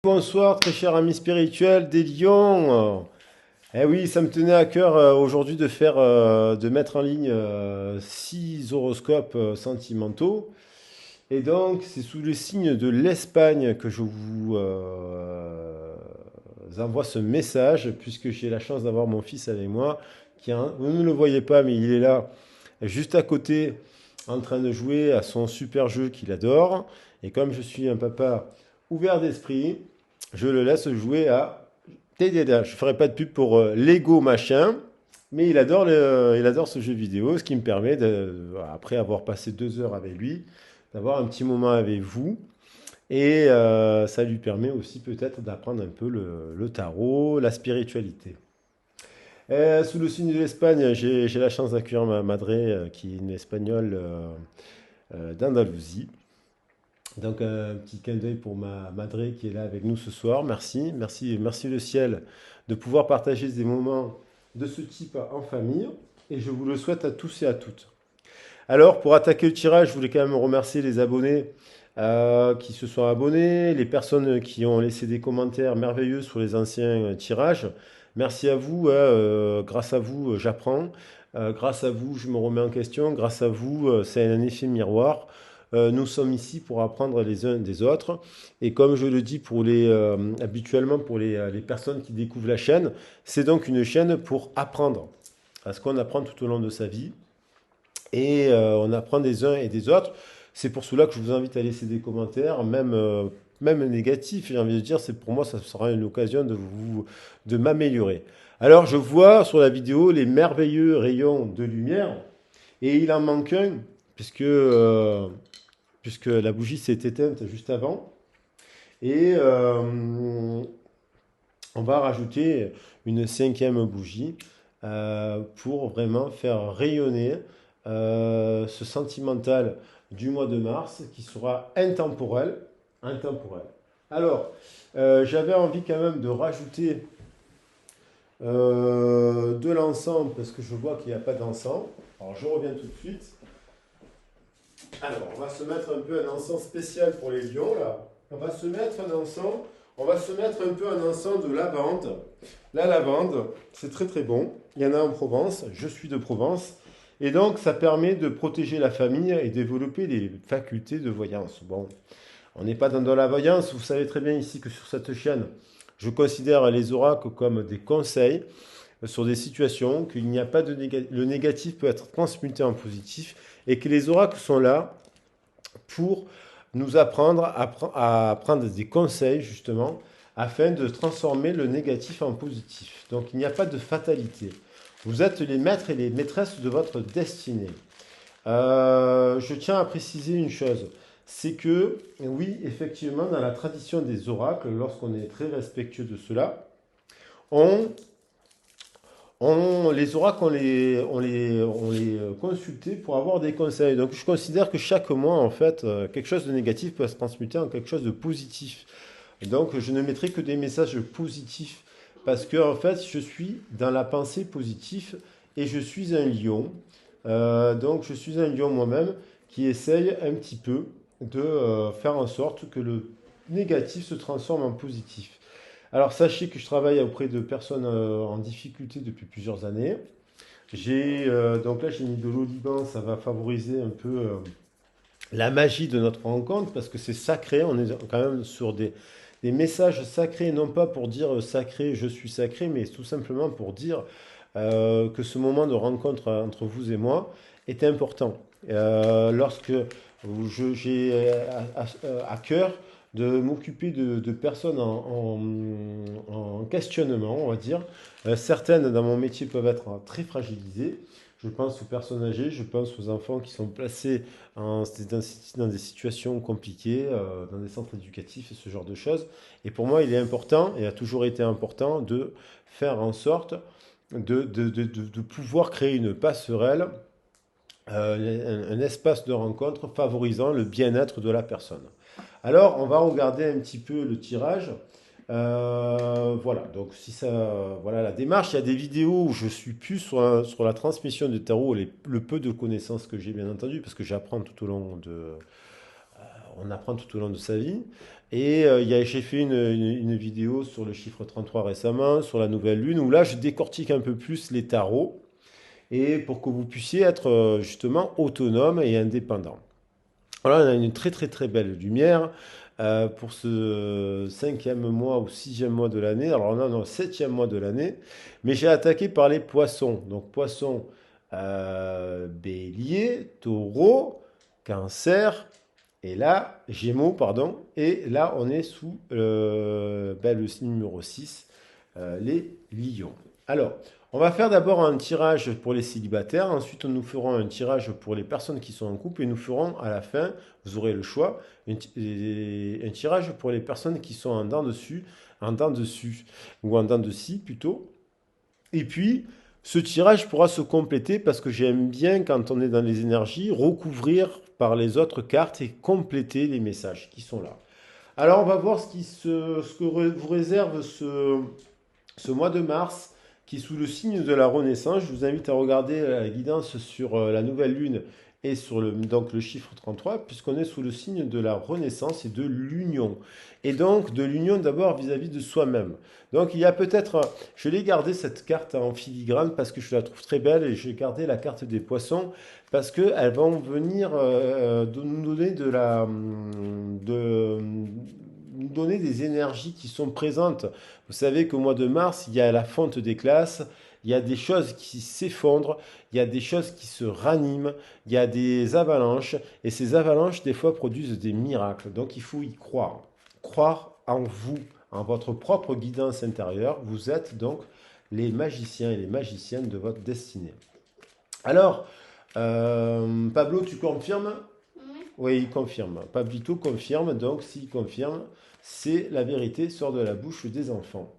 Bonsoir très cher ami spirituel des lions. Eh oui, ça me tenait à cœur aujourd'hui de mettre en ligne 6 horoscopes sentimentaux. Et donc c'est sous le signe de l'Espagne que je vous envoie ce message puisque j'ai la chance d'avoir mon fils avec moi vous ne le voyez pas mais il est là juste à côté en train de jouer à son super jeu qu'il adore. Et comme je suis un papa ouvert d'esprit, je le laisse jouer à TDD. Je ne ferai pas de pub pour Lego machin, mais il adore ce jeu vidéo, ce qui me permet, après avoir passé 2 heures avec lui, d'avoir un petit moment avec vous. Et ça lui permet aussi peut-être d'apprendre un peu le tarot, la spiritualité. Sous le signe de l'Espagne, j'ai la chance d'accueillir ma madre, qui est une espagnole d'Andalousie. Donc un petit clin d'œil pour ma madre qui est là avec nous ce soir. Merci, merci, merci le ciel de pouvoir partager des moments de ce type en famille. Et je vous le souhaite à tous et à toutes. Alors pour attaquer le tirage, je voulais quand même remercier les abonnés qui se sont abonnés, les personnes qui ont laissé des commentaires merveilleux sur les anciens tirages. Merci à vous, hein, grâce à vous j'apprends, grâce à vous je me remets en question, grâce à vous c'est un effet miroir. Nous sommes ici pour apprendre les uns des autres. Et comme je le dis habituellement pour les personnes qui découvrent la chaîne, c'est donc une chaîne pour apprendre. Parce qu'on apprend tout au long de sa vie. Et on apprend des uns et des autres. C'est pour cela que je vous invite à laisser des commentaires, même négatifs, j'ai envie de dire. C'est pour moi, ça sera une occasion de m'améliorer. Alors, je vois sur la vidéo les merveilleux rayons de lumière. Et il en manque un, puisque la bougie s'est éteinte juste avant. Et on va rajouter une cinquième bougie pour vraiment faire rayonner ce sentimental du mois de mars qui sera intemporel. Intemporel. Alors, j'avais envie quand même de rajouter de l'encens parce que je vois qu'il n'y a pas d'encens. Alors, je reviens tout de suite. Alors, on va se mettre un peu un encens spécial pour les lions, là. On va se mettre un encens, on va se mettre un peu un encens de lavande. La lavande, c'est très très bon. Il y en a en Provence, je suis de Provence. Et donc, ça permet de protéger la famille et développer les facultés de voyance. Bon, on n'est pas dans de la voyance, vous savez très bien ici que sur cette chaîne, je considère les oracles comme des conseils sur des situations, qu'il n'y a pas de le négatif peut être transmuté en positif et que les oracles sont là pour nous apprendre à prendre des conseils justement afin de transformer le négatif en positif. Donc il n'y a pas de fatalité. Vous êtes les maîtres et les maîtresses de votre destinée. Je tiens à préciser une chose, c'est que oui, effectivement, dans la tradition des oracles, lorsqu'on est très respectueux de cela, on les oracles, on les consultait pour avoir des conseils. Donc je considère que chaque mois, en fait, quelque chose de négatif peut se transmuter en quelque chose de positif. Et donc je ne mettrai que des messages positifs parce que en fait, je suis dans la pensée positive et je suis un lion. Donc je suis un lion moi-même qui essaye un petit peu de faire en sorte que le négatif se transforme en positif. Alors sachez que je travaille auprès de personnes en difficulté depuis plusieurs années. Donc là j'ai mis de l'oliban, ça va favoriser un peu la magie de notre rencontre parce que c'est sacré. On est quand même sur des messages sacrés, non pas pour dire sacré, je suis sacré, mais tout simplement pour dire que ce moment de rencontre entre vous et moi est important. Lorsque j'ai à cœur de m'occuper de personnes en questionnement, on va dire. Certaines dans mon métier peuvent être très fragilisées. Je pense aux personnes âgées, je pense aux enfants qui sont placés dans des situations compliquées, dans des centres éducatifs et ce genre de choses. Et pour moi, il est important, et a toujours été important, de faire en sorte de pouvoir créer une passerelle, un espace de rencontre favorisant le bien-être de la personne. Alors, on va regarder un petit peu le tirage. Voilà, donc si ça, voilà la démarche. Il y a des vidéos où je suis plus sur la transmission de tarot, le peu de connaissances que j'ai bien entendu, parce que j'apprends tout au long on apprend tout au long de sa vie. Et j'ai fait une vidéo sur le chiffre 33 récemment, sur la nouvelle lune, où là, je décortique un peu plus les tarots, et pour que vous puissiez être justement autonome et indépendant. Voilà, on a une très très très belle lumière pour ce cinquième mois ou sixième mois de l'année. Alors on a le septième mois de l'année, mais j'ai attaqué par les poissons. Donc poissons, bélier, taureau, cancer, et là, gémeaux, pardon. Et là, on est sous le signe numéro 6, les lions. Alors, on va faire d'abord un tirage pour les célibataires, ensuite nous ferons un tirage pour les personnes qui sont en couple et nous ferons à la fin, vous aurez le choix, un tirage pour les personnes qui sont en dents dessus, ou en dents de scie plutôt. Et puis, ce tirage pourra se compléter parce que j'aime bien, quand on est dans les énergies, recouvrir par les autres cartes et compléter les messages qui sont là. Alors, on va voir ce que vous réserve ce mois de mars qui est sous le signe de la Renaissance. Je vous invite à regarder la guidance sur la nouvelle lune et sur donc le chiffre 33, puisqu'on est sous le signe de la Renaissance et de l'union. Et donc de l'union d'abord vis-à-vis de soi-même. Donc il y a peut-être, je l'ai gardé cette carte en filigrane parce que je la trouve très belle, et j'ai gardé la carte des poissons parce qu'elles vont venir nous donner nous donner des énergies qui sont présentes. Vous savez qu'au mois de mars, il y a la fonte des classes, il y a des choses qui s'effondrent, il y a des choses qui se raniment, il y a des avalanches, et ces avalanches, des fois, produisent des miracles. Donc, il faut y croire. Croire en vous, en votre propre guidance intérieure. Vous êtes donc les magiciens et les magiciennes de votre destinée. Alors, Pablo, tu confirmes? Oui, il confirme. Pablito confirme, donc s'il confirme, c'est la vérité sort de la bouche des enfants.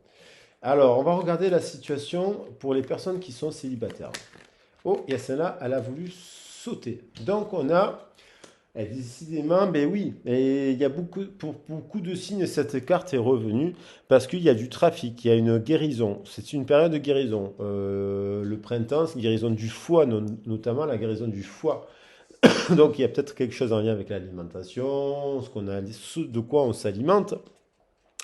Alors, on va regarder la situation pour les personnes qui sont célibataires. Oh, il y a celle-là, elle a voulu sauter. Donc, on a, décidément, ben oui, et il y a pour beaucoup de signes, cette carte est revenue parce qu'il y a du trafic, il y a une guérison. C'est une période de guérison. Le printemps, c'est une guérison du foie, notamment la guérison du foie. Donc, il y a peut-être quelque chose en lien avec l'alimentation, ce de quoi on s'alimente.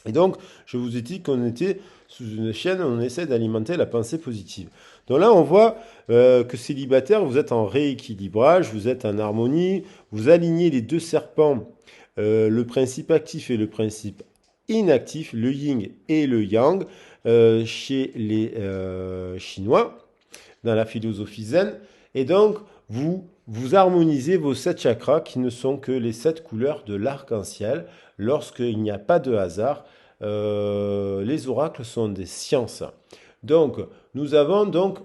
Et donc, je vous ai dit qu'on était sous une chaîne, on essaie d'alimenter la pensée positive. Donc là, on voit que célibataire, vous êtes en rééquilibrage, vous êtes en harmonie, vous alignez les deux serpents, le principe actif et le principe inactif, le yin et le yang, chez les Chinois, dans la philosophie zen. Et donc, vous harmonisez vos 7 chakras qui ne sont que les 7 couleurs de l'arc-en-ciel. Lorsqu'il n'y a pas de hasard, les oracles sont des sciences. Donc, nous avons donc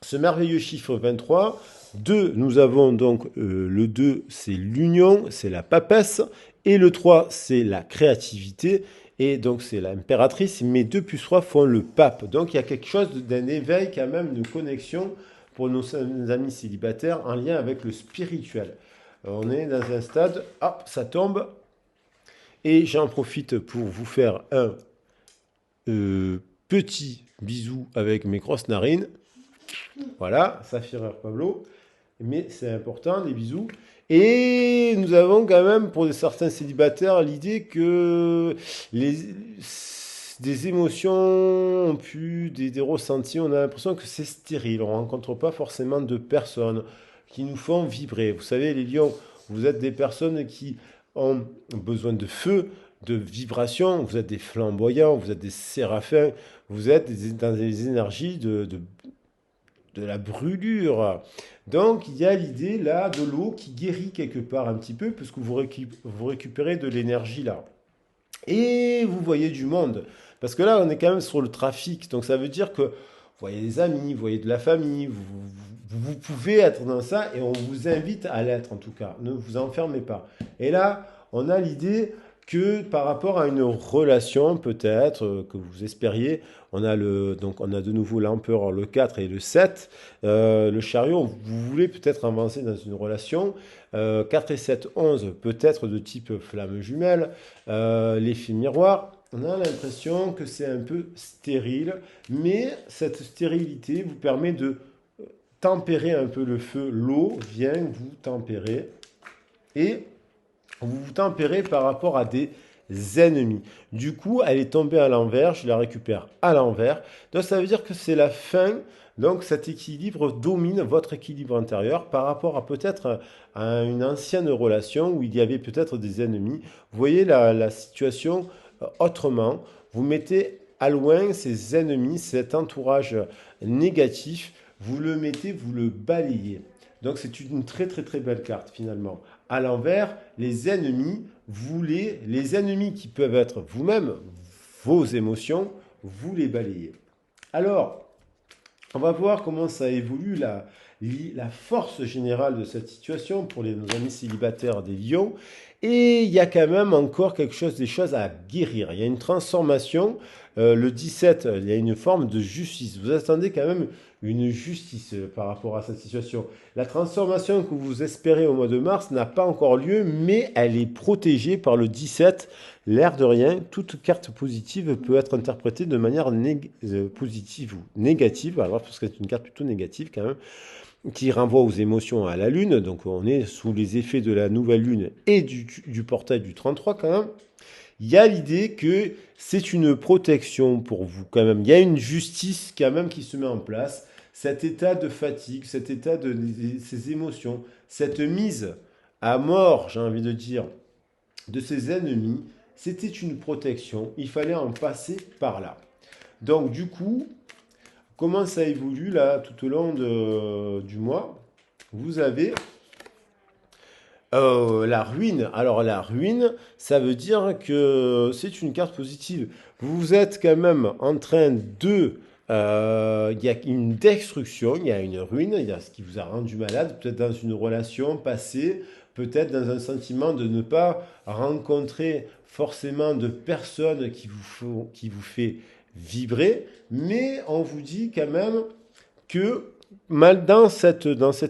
ce merveilleux chiffre 23. 2, nous avons donc le 2, c'est l'union, c'est la papesse. Et le 3, c'est la créativité. Et donc, c'est l'impératrice. Mais 2 plus 3 font le pape. Donc, il y a quelque chose d'un éveil, quand même, de connexion pour nos amis célibataires en lien avec le spirituel. On est dans un stade, ça tombe, et j'en profite pour vous faire un petit bisou avec mes grosses narines. Voilà, ça fait rire Pablo, mais c'est important, les bisous. Et nous avons quand même, pour certains célibataires, l'idée que des émotions, des ressentis, on a l'impression que c'est stérile. On ne rencontre pas forcément de personnes qui nous font vibrer. Vous savez, les lions, vous êtes des personnes qui ont besoin de feu, de vibration. Vous êtes des flamboyants, vous êtes des séraphins, vous êtes dans des énergies de la brûlure. Donc il y a l'idée là de l'eau qui guérit quelque part un petit peu, puisque vous récupérez de l'énergie là. Et vous voyez du monde. Parce que là, on est quand même sur le trafic. Donc ça veut dire que vous voyez des amis, vous voyez de la famille, vous pouvez être dans ça, et on vous invite à l'être en tout cas. Ne vous enfermez pas. Et là, on a l'idée que par rapport à une relation peut-être que vous espériez, donc on a de nouveau l'empereur, le 4 et le 7, le chariot, vous voulez peut-être avancer dans une relation, 4 et 7, 11, peut-être de type flamme jumelle, l'effet miroir. On a l'impression que c'est un peu stérile, mais cette stérilité vous permet de tempérer un peu le feu. L'eau vient vous tempérer. Et vous vous tempérez par rapport à des ennemis. Du coup, elle est tombée à l'envers, je la récupère à l'envers. Donc ça veut dire que c'est la fin. Donc cet équilibre domine votre équilibre intérieur par rapport à peut-être à une ancienne relation où il y avait peut-être des ennemis. Vous voyez la situation autrement. Vous mettez à loin ces ennemis, cet entourage négatif. Vous le mettez, vous le balayez. Donc c'est une très très très belle carte finalement. À l'envers, les ennemis qui peuvent être vous-même, vos émotions, vous les balayez. Alors, on va voir comment ça évolue la force générale de cette situation pour nos amis célibataires des lions. Et il y a quand même encore des choses à guérir. Il y a une transformation. Le 17, il y a une forme de justice. Vous attendez quand même une justice par rapport à cette situation. La transformation que vous espérez au mois de mars n'a pas encore lieu, mais elle est protégée par le 17. L'air de rien, toute carte positive peut être interprétée de manière positive ou négative, alors parce que c'est une carte plutôt négative quand même, qui renvoie aux émotions à la Lune. Donc on est sous les effets de la nouvelle Lune et du portail du 33 quand même. Il y a l'idée que c'est une protection pour vous quand même. Il y a une justice quand même qui se met en place. Cet état de fatigue, cet état de ces émotions, cette mise à mort, j'ai envie de dire, de ses ennemis, c'était une protection. Il fallait en passer par là. Donc du coup, comment ça évolue là tout au long du mois? Vous avez la ruine. Alors la ruine, ça veut dire que c'est une carte positive. Vous êtes quand même en train de... Il y a une destruction, il y a une ruine, il y a ce qui vous a rendu malade, peut-être dans une relation passée, peut-être dans un sentiment de ne pas rencontrer forcément de personnes qui vous fait vibrer, mais on vous dit quand même que mal dans cet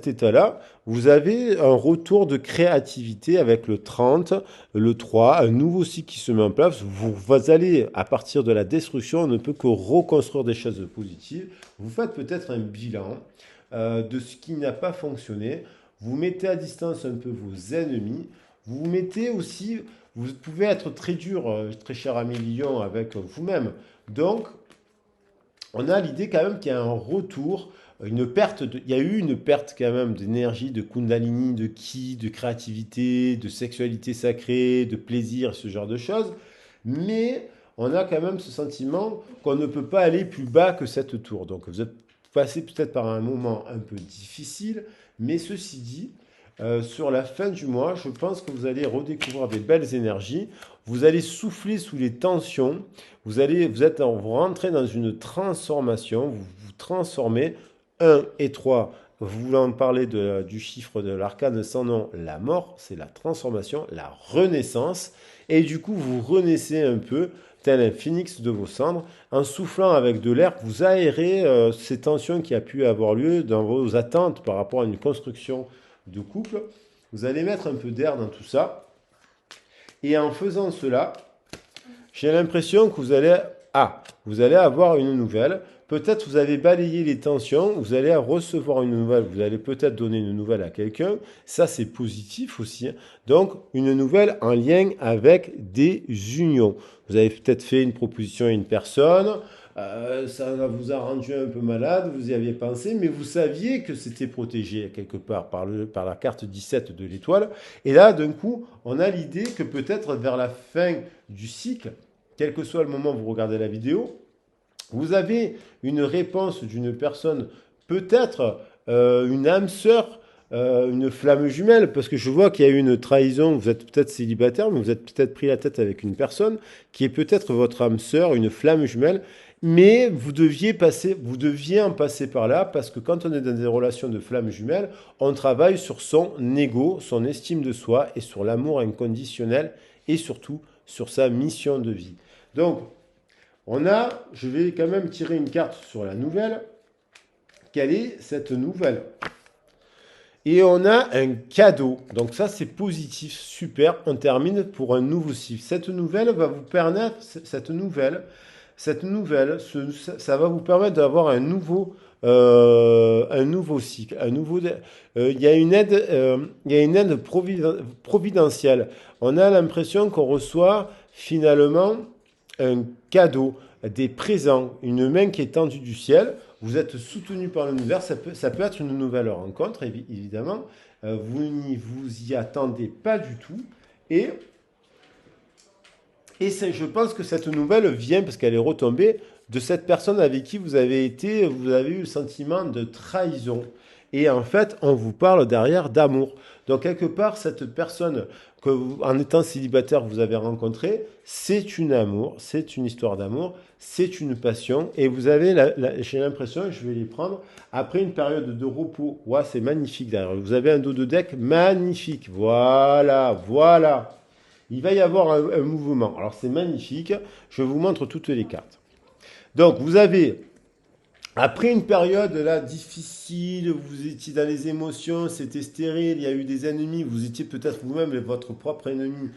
état-là, vous avez un retour de créativité avec le 30, le 3, un nouveau cycle qui se met en place. Vous allez, à partir de la destruction, on ne peut que reconstruire des choses positives. Vous faites peut-être un bilan de ce qui n'a pas fonctionné. Vous mettez à distance un peu vos ennemis. Vous mettez aussi, vous pouvez être très dur, très cher ami Lion, avec vous-même. Donc, on a l'idée quand même qu'il y a un retour, il y a eu une perte quand même d'énergie, de kundalini, de ki, de créativité, de sexualité sacrée, de plaisir, ce genre de choses. Mais on a quand même ce sentiment qu'on ne peut pas aller plus bas que cette tour. Donc vous êtes passé peut-être par un moment un peu difficile, mais ceci dit, sur la fin du mois, je pense que vous allez redécouvrir des belles énergies. Vous allez souffler sous les tensions. Vous rentrez dans une transformation. Vous vous transformez. 1 et 3. Vous voulez en parler du chiffre de l'arcane sans nom, la mort, c'est la transformation, la renaissance. Et du coup, vous renaissez un peu, tel un phénix de vos cendres, en soufflant avec de l'air, vous aérez ces tensions qui a pu avoir lieu dans vos attentes par rapport à une construction de couple. Vous allez mettre un peu d'air dans tout ça. Et en faisant cela, j'ai l'impression que vous allez avoir une nouvelle. Peut-être vous avez balayé les tensions, vous allez recevoir une nouvelle, vous allez peut-être donner une nouvelle à quelqu'un. Ça, c'est positif aussi. Donc, une nouvelle en lien avec des unions. Vous avez peut-être fait une proposition à une personne, ça vous a rendu un peu malade, vous y aviez pensé, mais vous saviez que c'était protégé quelque part par la carte 17 de l'étoile. Et là, d'un coup, on a l'idée que peut-être vers la fin du cycle, quel que soit le moment où vous regardez la vidéo, vous avez une réponse d'une personne, peut-être une âme sœur, une flamme jumelle, parce que je vois qu'il y a eu une trahison, vous êtes peut-être célibataire, mais vous êtes peut-être pris la tête avec une personne qui est peut-être votre âme sœur, une flamme jumelle, mais vous deviez en passer par là, parce que quand on est dans des relations de flamme jumelle, on travaille sur son ego, son estime de soi, et sur l'amour inconditionnel, et surtout sur sa mission de vie. Donc, je vais quand même tirer une carte sur la nouvelle. Quelle est cette nouvelle? Et on a un cadeau. Donc ça, c'est positif, super. On termine pour un nouveau cycle. Cette nouvelle, cette nouvelle, ça va vous permettre d'avoir un nouveau cycle, il y a il y a une aide providentielle. On a l'impression qu'on reçoit finalement un cadeau, des présents, une main qui est tendue du ciel. Vous êtes soutenu par l'univers. Ça peut être une nouvelle rencontre, évidemment. Vous n'y vous y attendez pas du tout. Et, je pense que cette nouvelle vient, parce qu'elle est retombée, de cette personne avec qui vous avez eu le sentiment de trahison. Et en fait, on vous parle derrière d'amour. Donc, quelque part, cette personne en étant célibataire, vous avez rencontrée, c'est une amour, c'est une histoire d'amour, c'est une passion. Et vous avez, j'ai l'impression, je vais les prendre, après une période de repos. Ouais, c'est magnifique derrière. Vous avez un dos de deck magnifique. Voilà, voilà. Il va y avoir un mouvement. Alors, c'est magnifique. Je vous montre toutes les cartes. Donc, vous avez, après une période là difficile, vous étiez dans les émotions, c'était stérile, il y a eu des ennemis, vous étiez peut-être vous-même votre propre ennemi,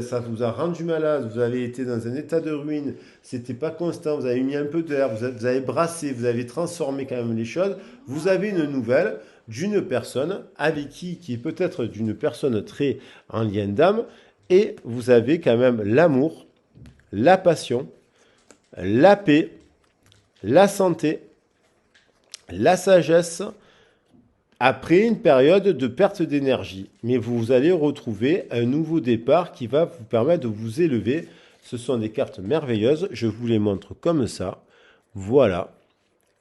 ça vous a rendu malade, vous avez été dans un état de ruine, c'était pas constant, vous avez mis un peu d'air, vous avez brassé, vous avez transformé quand même les choses, vous avez une nouvelle d'une personne avec qui est peut-être d'une personne très en lien d'âme, et vous avez quand même l'amour, la passion, la paix, la santé, la sagesse, après une période de perte d'énergie. Mais vous allez retrouver un nouveau départ qui va vous permettre de vous élever. Ce sont des cartes merveilleuses. Je vous les montre comme ça. Voilà.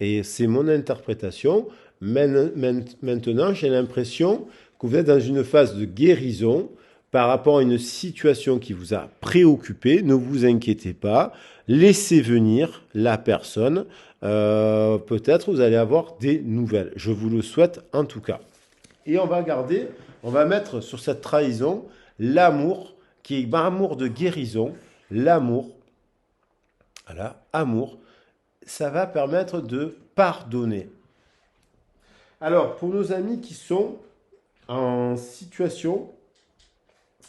Et c'est mon interprétation. Maintenant, j'ai l'impression que vous êtes dans une phase de guérison par rapport à une situation qui vous a préoccupé. Ne vous inquiétez pas. Laissez venir la personne. Peut-être vous allez avoir des nouvelles. Je vous le souhaite en tout cas. Et on va mettre sur cette trahison l'amour, qui est amour de guérison. L'amour, voilà, amour, ça va permettre de pardonner. Alors, pour nos amis qui sont en situation,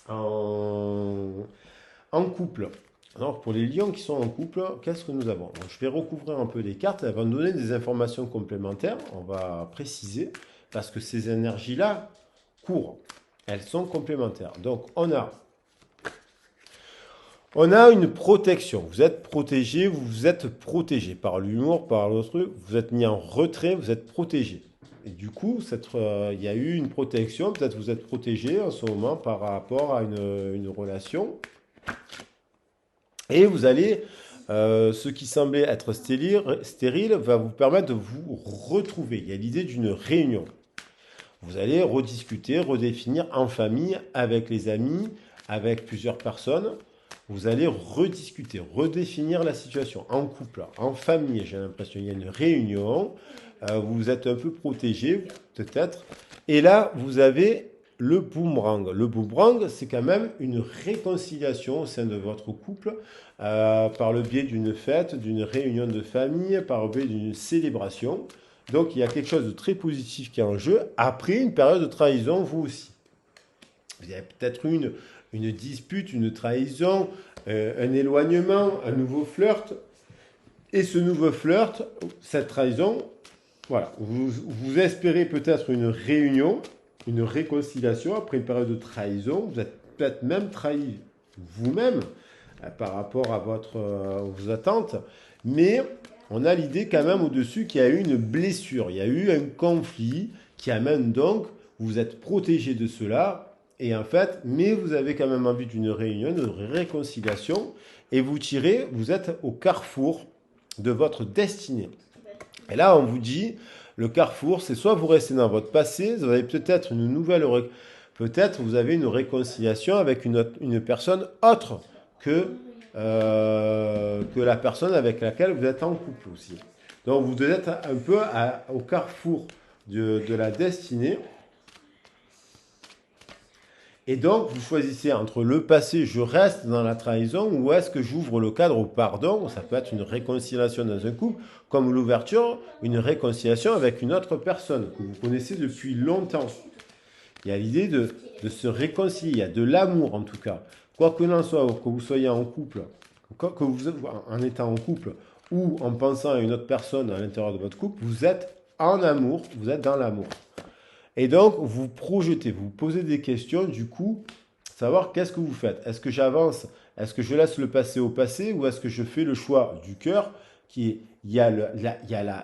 en couple. Alors, pour les lions qui sont en couple, qu'est-ce que nous avons? Donc, je vais recouvrir un peu les cartes. Elles vont nous donner des informations complémentaires. On va préciser parce que ces énergies-là courent. Elles sont complémentaires. Donc, on a une protection. Vous êtes protégé, vous êtes protégé par l'humour, par l'autre. Vous êtes mis en retrait, vous êtes protégé. Et du coup, il y a eu une protection. Peut-être vous êtes protégé en ce moment par rapport à une relation. Et vous allez, ce qui semblait être stérile va vous permettre de vous retrouver. Il y a l'idée d'une réunion. Vous allez rediscuter, redéfinir en famille, avec les amis, avec plusieurs personnes. Vous allez rediscuter, redéfinir la situation en couple, en famille. J'ai l'impression qu'il y a une réunion. Vous êtes un peu protégé, peut-être. Et là, vous avez le boomerang. Le boomerang, c'est quand même une réconciliation au sein de votre couple par le biais d'une fête, d'une réunion de famille, par le biais d'une célébration. Donc, il y a quelque chose de très positif qui est en jeu après une période de trahison, vous aussi. Vous avez peut-être eu une dispute, une trahison, un éloignement, un nouveau flirt. Et ce nouveau flirt, cette trahison, voilà, vous espérez peut-être une réunion, une réconciliation après une période de trahison. Vous êtes peut-être même trahi vous-même par rapport à vos attentes. Mais on a l'idée quand même au-dessus qu'il y a eu une blessure, il y a eu un conflit qui amène donc, vous êtes protégé de cela. Et en fait, mais vous avez quand même envie d'une réunion, de réconciliation. Et vous êtes au carrefour de votre destinée. Et là, on vous dit, le carrefour, c'est soit vous restez dans votre passé, vous avez peut-être une nouvelle, peut-être vous avez une réconciliation avec une personne autre que la personne avec laquelle vous êtes en couple aussi. Donc vous êtes un peu au carrefour de la destinée. Et donc, vous choisissez entre le passé, je reste dans la trahison, ou est-ce que j'ouvre le cadre au pardon? Ça peut être une réconciliation dans un couple, comme l'ouverture, une réconciliation avec une autre personne que vous connaissez depuis longtemps. Il y a l'idée de se réconcilier, il y a de l'amour en tout cas. Quoi que l'on soit, que vous soyez en couple, Que vous, en étant en couple ou en pensant à une autre personne à l'intérieur de votre couple, vous êtes en amour, vous êtes dans l'amour. Et donc, vous projetez, vous posez des questions, du coup, savoir qu'est-ce que vous faites. Est-ce que j'avance? Est-ce que je laisse le passé au passé? Ou est-ce que je fais le choix du cœur qui est, il y a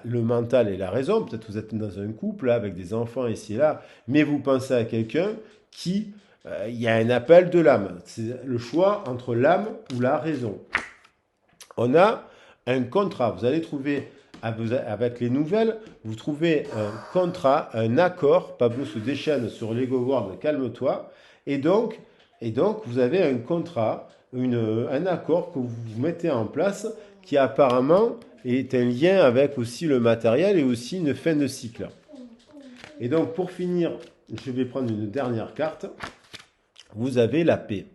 le mental et la raison. Peut-être que vous êtes dans un couple là, avec des enfants ici et là, mais vous pensez à quelqu'un qui, il y a un appel de l'âme. C'est le choix entre l'âme ou la raison. On a un contrat. Vous allez trouver avec les nouvelles, vous trouvez un contrat, un accord. Pablo se déchaîne sur l'ego word, calme-toi. Et donc, vous avez un contrat, un accord que vous mettez en place qui apparemment est un lien avec aussi le matériel et aussi une fin de cycle. Et donc, pour finir, je vais prendre une dernière carte. Vous avez la paix.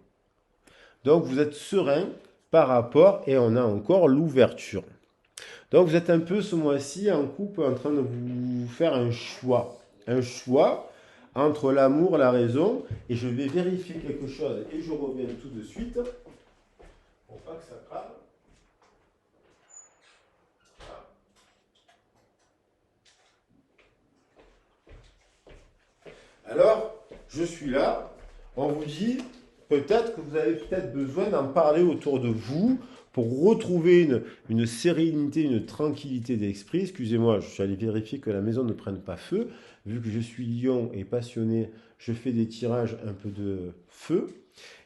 Donc, vous êtes serein par rapport, et on a encore l'ouverture. Donc vous êtes un peu ce mois-ci en couple en train de vous faire un choix. Un choix entre l'amour et la raison. Et je vais vérifier quelque chose et je reviens tout de suite. Pour pas que ça crame. Alors, je suis là. On vous dit peut-être que vous avez peut-être besoin d'en parler autour de vous pour retrouver une sérénité, une tranquillité d'esprit. Excusez-moi, je suis allé vérifier que la maison ne prenne pas feu. Vu que je suis lion et passionné, je fais des tirages un peu de feu.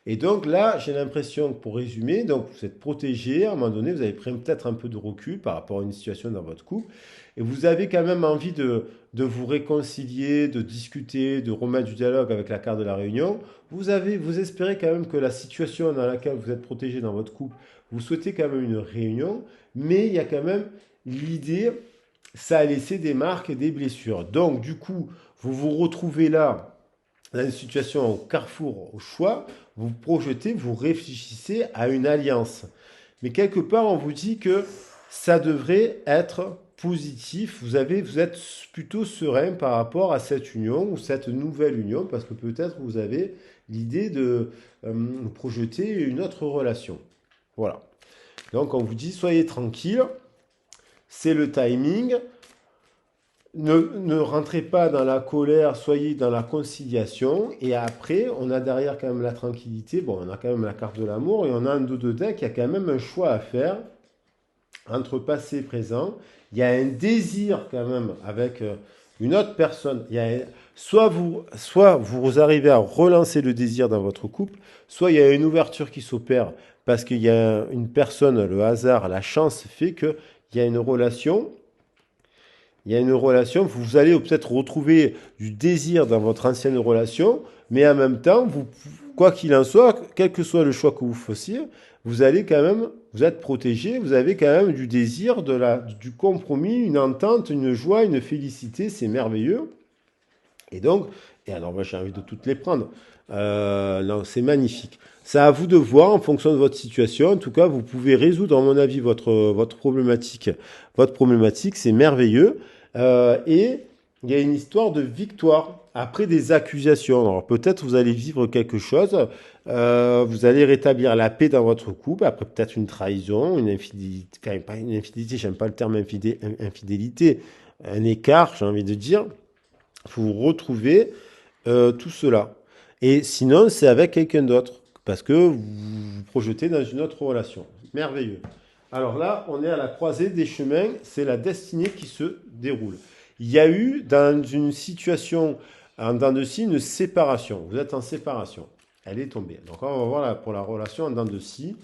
Et donc là, j'ai l'impression que pour résumer, donc vous êtes protégé, à un moment donné, vous avez pris peut-être un peu de recul par rapport à une situation dans votre couple, et vous avez quand même envie de vous réconcilier, de discuter, de remettre du dialogue avec la carte de la réunion. Vous espérez quand même que la situation dans laquelle vous êtes protégé dans votre couple, vous souhaitez quand même une réunion, mais il y a quand même l'idée, ça a laissé des marques et des blessures. Donc du coup, vous vous retrouvez là, dans une situation au carrefour, au choix, vous projetez, vous réfléchissez à une alliance. Mais quelque part, on vous dit que ça devrait être positif. Vous êtes plutôt serein par rapport à cette union ou cette nouvelle union, parce que peut-être vous avez l'idée de projeter une autre relation. Voilà. Donc on vous dit, soyez tranquille, c'est le timing. Ne rentrez pas dans la colère, soyez dans la conciliation. Et après, on a derrière quand même la tranquillité. Bon, on a quand même la carte de l'amour et on a un dos de deck. Il y a quand même un choix à faire entre passé et présent. Il y a un désir quand même avec une autre personne. Soit vous arrivez à relancer le désir dans votre couple, soit il y a une ouverture qui s'opère parce qu'il y a une personne, le hasard, la chance fait qu'il y a une relation. Il y a une relation, vous allez peut-être retrouver du désir dans votre ancienne relation, mais en même temps, quoi qu'il en soit, quel que soit le choix que vous fassiez, vous allez quand même, vous êtes protégé, vous avez quand même du désir, du compromis, une entente, une joie, une félicité, c'est merveilleux. Et donc, et alors moi j'ai envie de toutes les prendre. Non, c'est magnifique. C'est à vous de voir en fonction de votre situation. En tout cas, vous pouvez résoudre, à mon avis, votre problématique. Votre problématique, c'est merveilleux. Et il y a une histoire de victoire après des accusations. Alors peut-être vous allez vivre quelque chose. Vous allez rétablir la paix dans votre couple. Après peut-être une trahison, une infidélité. Enfin, pas une infidélité, j'aime pas le terme infidélité. Un écart, j'ai envie de dire. Vous retrouvez tout cela. Et sinon, c'est avec quelqu'un d'autre, parce que vous vous projetez dans une autre relation. Merveilleux. Alors là, on est à la croisée des chemins, c'est la destinée qui se déroule. Il y a eu, dans une situation, en dents de scie, une séparation. Vous êtes en séparation. Elle est tombée. Donc on va voir là, pour la relation en dents de scie.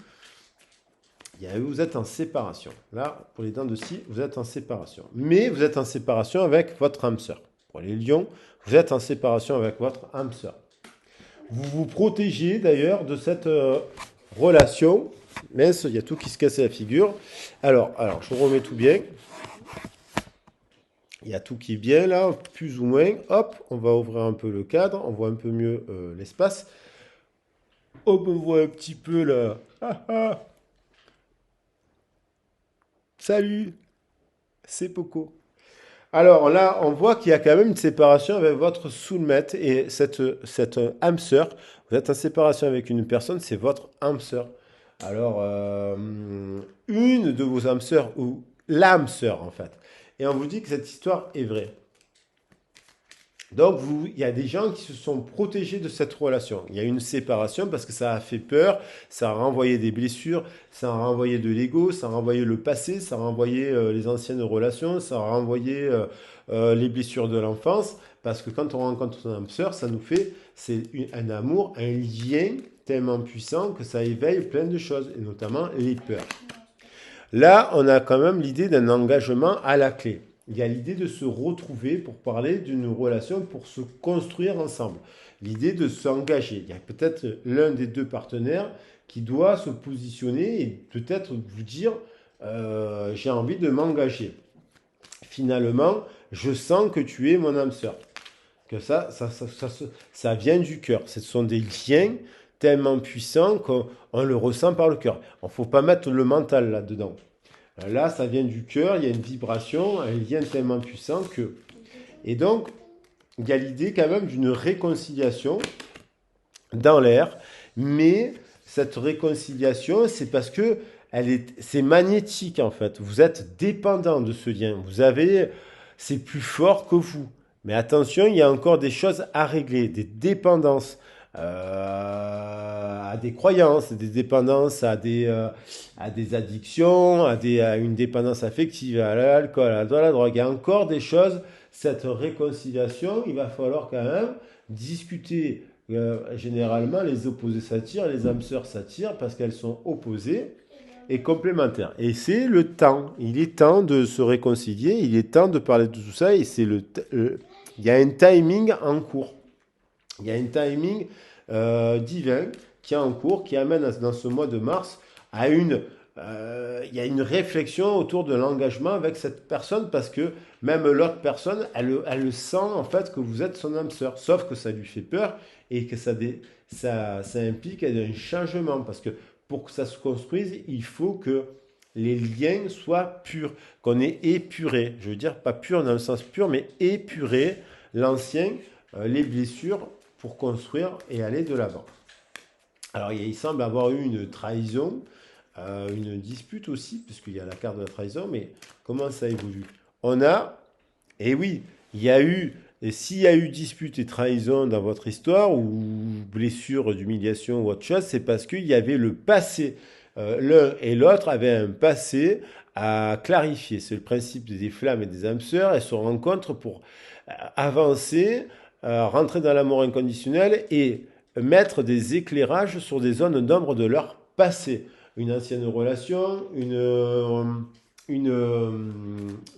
Vous êtes en séparation. Là, pour les dents de scie, vous êtes en séparation. Mais vous êtes en séparation avec votre âme sœur. Pour les lions, vous êtes en séparation avec votre âme sœur. Vous vous protégez d'ailleurs de cette relation. Mince, il y a tout qui se casse la figure. Alors, je remets tout bien. Il y a tout qui est bien là, plus ou moins. Hop, on va ouvrir un peu le cadre. On voit un peu mieux l'espace. Hop, on voit un petit peu là. Ah, ah. Salut, c'est Poco. Alors là, on voit qu'il y a quand même une séparation avec votre soulmate et cette âme sœur. Vous êtes en séparation avec une personne, c'est votre âme sœur. Alors, une de vos âmes sœurs, ou l'âme sœur en fait. Et on vous dit que cette histoire est vraie. Donc, il y a des gens qui se sont protégés de cette relation. Il y a une séparation parce que ça a fait peur, ça a renvoyé des blessures, ça a renvoyé de l'ego, ça a renvoyé le passé, ça a renvoyé les anciennes relations, ça a renvoyé les blessures de l'enfance. Parce que quand on rencontre son âme sœur, ça nous fait, un amour, un lien tellement puissant que ça éveille plein de choses, et notamment les peurs. Là, on a quand même l'idée d'un engagement à la clé. Il y a l'idée de se retrouver pour parler d'une relation, pour se construire ensemble. L'idée de s'engager. Il y a peut-être l'un des deux partenaires qui doit se positionner et peut-être vous dire j'ai envie de m'engager. Finalement, je sens que tu es mon âme sœur. Que ça vient du cœur. Ce sont des liens tellement puissants qu'on le ressent par le cœur. Il ne faut pas mettre le mental là-dedans. Là, ça vient du cœur, il y a une vibration, un lien tellement puissant que... Et donc, il y a l'idée quand même d'une réconciliation dans l'air, mais cette réconciliation, c'est parce que c'est magnétique en fait. Vous êtes dépendant de ce lien. C'est plus fort que vous. Mais attention, il y a encore des choses à régler, des dépendances à des croyances, des dépendances à des addictions, à une dépendance affective, à l'alcool, à la drogue. Il y a encore des choses. Cette réconciliation, il va falloir quand même discuter. Généralement, les opposés s'attirent, les âmes sœurs s'attirent parce qu'elles sont opposées et complémentaires. Et c'est le temps. Il est temps de se réconcilier, il est temps de parler de tout ça. Et il y a un timing en cours. Il y a un timing divin qui est en cours, qui amène dans ce mois de mars à il y a une réflexion autour de l'engagement avec cette personne parce que même l'autre personne, elle le sent en fait que vous êtes son âme sœur. Sauf que ça lui fait peur et que ça implique un changement parce que pour que ça se construise, il faut que les liens soient purs, qu'on ait épuré. Je veux dire, pas pur dans le sens pur, mais épuré l'ancien, les blessures pour construire et aller de l'avant. Alors, il semble avoir eu une trahison, une dispute aussi, puisqu'il y a la carte de la trahison, mais comment ça évolue? Et oui, il y a eu, et s'il y a eu dispute et trahison dans votre histoire, ou blessure d'humiliation ou autre chose, c'est parce qu'il y avait le passé. L'un et l'autre avaient un passé à clarifier. C'est le principe des flammes et des âmes sœurs. Elles se rencontrent pour avancer, rentrer dans l'amour inconditionnel et mettre des éclairages sur des zones d'ombre de leur passé. Une ancienne relation, une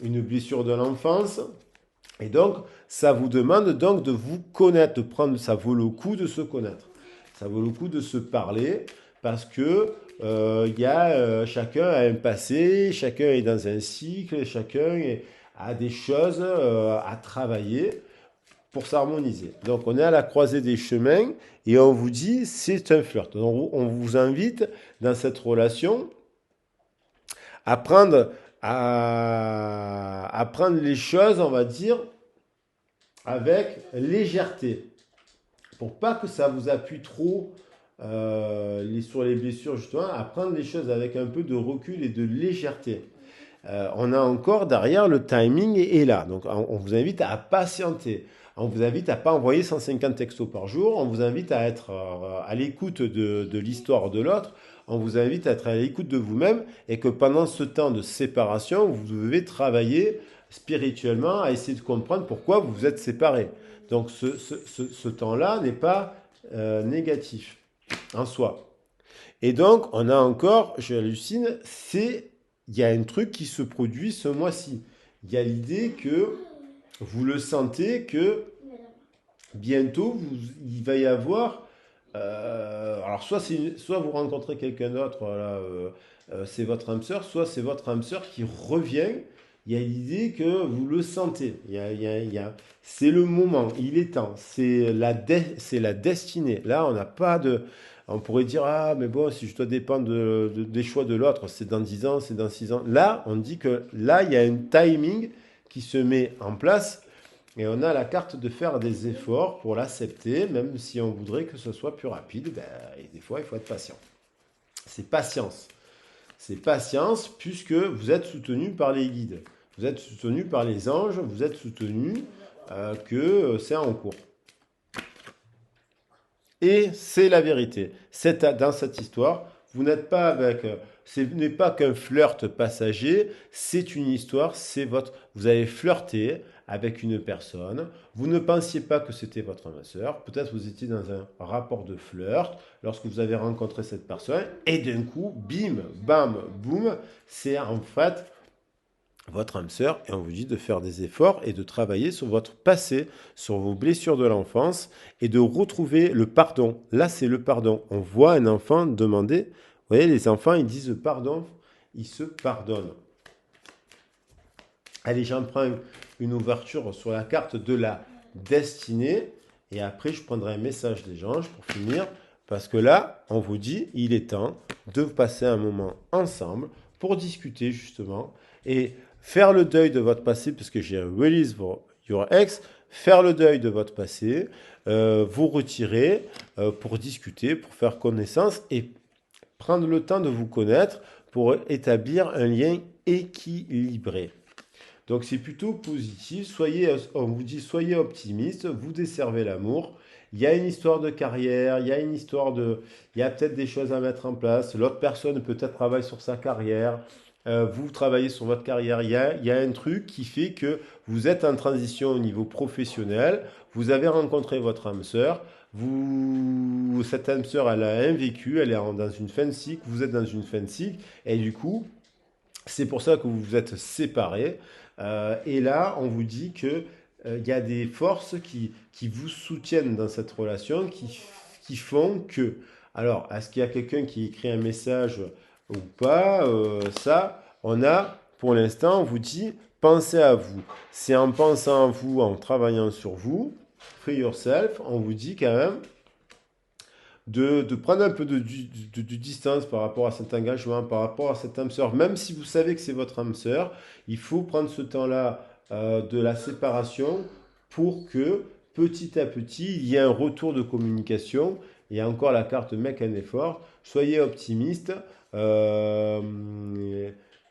blessure de l'enfance. Et donc, ça vous demande donc de vous connaître, ça vaut le coup de se connaître. Ça vaut le coup de se parler parce que chacun a un passé, chacun est dans un cycle, a des choses à travailler pour s'harmoniser. Donc, on est à la croisée des chemins et on vous dit c'est un flirt. Donc, on vous invite dans cette relation à prendre les choses, on va dire, avec légèreté. Pour pas que ça vous appuie trop sur les blessures, justement, à prendre les choses avec un peu de recul et de légèreté. On a encore derrière le timing est là. Donc on vous invite à patienter. On vous invite à ne pas envoyer 150 textos par jour. On vous invite à être à l'écoute de l'histoire de l'autre. On vous invite à être à l'écoute de vous-même et que pendant ce temps de séparation, vous devez travailler spirituellement à essayer de comprendre pourquoi vous vous êtes séparés. Donc ce temps-là n'est pas négatif en soi. Et donc on a encore, j'hallucine, il y a un truc qui se produit ce mois-ci. Il y a l'idée que vous le sentez que bientôt il va y avoir. Alors soit vous rencontrez quelqu'un d'autre, voilà, c'est votre âme sœur, soit c'est votre âme sœur qui revient. Il y a l'idée que vous le sentez. C'est le moment, il est temps. C'est la destinée. Là, on n'a pas de. On pourrait dire, ah, mais bon, si je dois dépendre des choix de l'autre, c'est dans 10 ans, c'est dans 6 ans. Là, on dit que là, il y a un timing qui se met en place et on a la carte de faire des efforts pour l'accepter, même si on voudrait que ce soit plus rapide. Et des fois, il faut être patient. C'est patience. C'est patience puisque vous êtes soutenu par les guides. Vous êtes soutenu par les anges, vous êtes soutenu que c'est en cours. Et c'est la vérité. Dans cette histoire, vous n'êtes pas avec... ce n'est pas qu'un flirt passager, c'est une histoire, vous avez flirté avec une personne, vous ne pensiez pas que c'était votre âme sœur, peut-être vous étiez dans un rapport de flirt lorsque vous avez rencontré cette personne, et d'un coup, bim, bam, boum, c'est en fait votre âme sœur, et on vous dit de faire des efforts et de travailler sur votre passé, sur vos blessures de l'enfance, et de retrouver le pardon. Là, c'est le pardon. On voit un enfant demander, vous voyez, les enfants, ils disent pardon, ils se pardonnent. Allez, j'en prends une ouverture sur la carte de la destinée, et après, je prendrai un message des anges pour finir, parce que là, on vous dit, il est temps de passer un moment ensemble pour discuter justement, et faire le deuil de votre passé, parce que j'ai release your ex, faire le deuil de votre passé, vous retirer pour discuter, pour faire connaissance et prendre le temps de vous connaître pour établir un lien équilibré. Donc c'est plutôt positif, on vous dit soyez optimiste, vous desservez l'amour. Il y a une histoire de carrière, il y a peut-être des choses à mettre en place. L'autre personne peut-être travaille sur sa carrière. Vous travaillez sur votre carrière, il y a un truc qui fait que vous êtes en transition au niveau professionnel, vous avez rencontré votre âme sœur, cette âme sœur, elle a un vécu, elle est dans une fin de cycle, vous êtes dans une fin de cycle, et du coup, c'est pour ça que vous vous êtes séparés. Et là, on vous dit que il y a des forces qui vous soutiennent dans cette relation, qui font que... Alors, est-ce qu'il y a quelqu'un qui écrit un message ou pas, ça, pour l'instant, on vous dit, pensez à vous. C'est en pensant à vous, en travaillant sur vous, free yourself, on vous dit quand même de prendre un peu de distance par rapport à cet engagement, par rapport à cette âme sœur. Même si vous savez que c'est votre âme sœur, il faut prendre ce temps-là de la séparation pour que petit à petit, il y ait un retour de communication. Il y a encore la carte Make un effort. Soyez optimiste.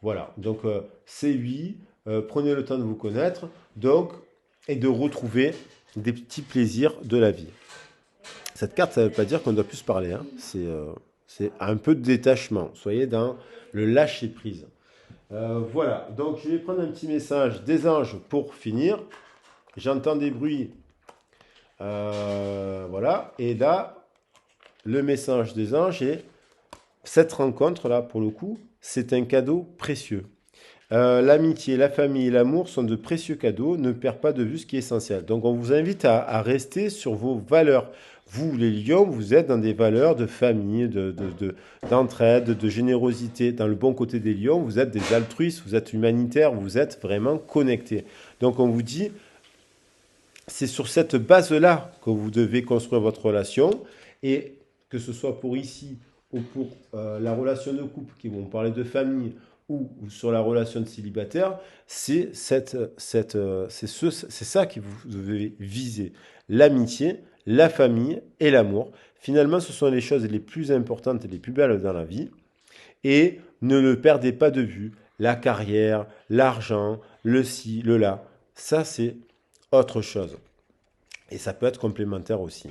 Voilà, donc c'est oui, prenez le temps de vous connaître donc, et de retrouver des petits plaisirs de la vie. Cette carte, ça ne veut pas dire qu'on doit plus se parler, hein. C'est un peu de détachement, soyez dans le lâcher-prise. Voilà, donc je vais prendre un petit message des anges pour finir. J'entends des bruits, voilà, et là, le message des anges est... Cette rencontre-là, pour le coup, c'est un cadeau précieux. L'amitié, la famille et l'amour sont de précieux cadeaux. Ne perds pas de vue ce qui est essentiel. Donc, on vous invite à rester sur vos valeurs. Vous, les lions, vous êtes dans des valeurs de famille, d'entraide, de générosité. Dans le bon côté des lions, vous êtes des altruistes, vous êtes humanitaires, vous êtes vraiment connectés. Donc, on vous dit, c'est sur cette base-là que vous devez construire votre relation. Et que ce soit pour ici ou pour la relation de couple qui vont parler de famille ou sur la relation de célibataire, c'est ça que vous devez viser. L'amitié, la famille et l'amour. Finalement, ce sont les choses les plus importantes et les plus belles dans la vie. Et ne le perdez pas de vue. La carrière, l'argent, le ci, le là, ça c'est autre chose. Et ça peut être complémentaire aussi.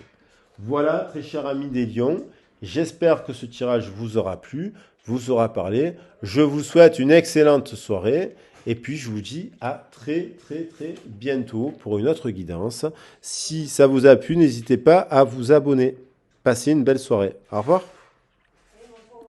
Voilà, très cher ami des lions, j'espère que ce tirage vous aura plu, vous aura parlé. Je vous souhaite une excellente soirée et puis je vous dis à très très très bientôt pour une autre guidance. Si ça vous a plu, n'hésitez pas à vous abonner. Passez une belle soirée. Au revoir.